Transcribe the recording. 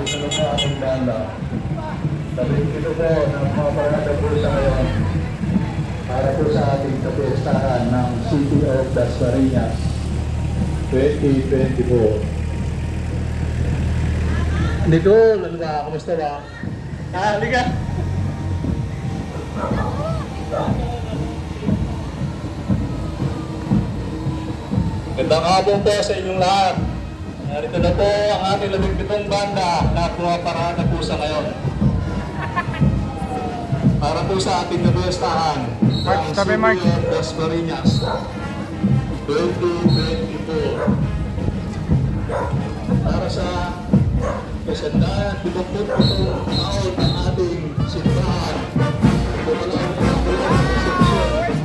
sunod na ating banda. Sabi ito po ng mga parada po sa ngayon para po sa ating kapiestahan ng City of Dasmariñas 2024. Nicole, ano ba? Kumusta ba? Halika! Gandang hapon po sa inyong lahat. Narito na po ang ating 17 banda na pumaparada po sa ngayon. Para po sa ating kapiestahan ng City of Dasmariñas 2024. Para sa kasandahan, 27 taon ng ating simbahan. Pumalang ang bulang seksyon.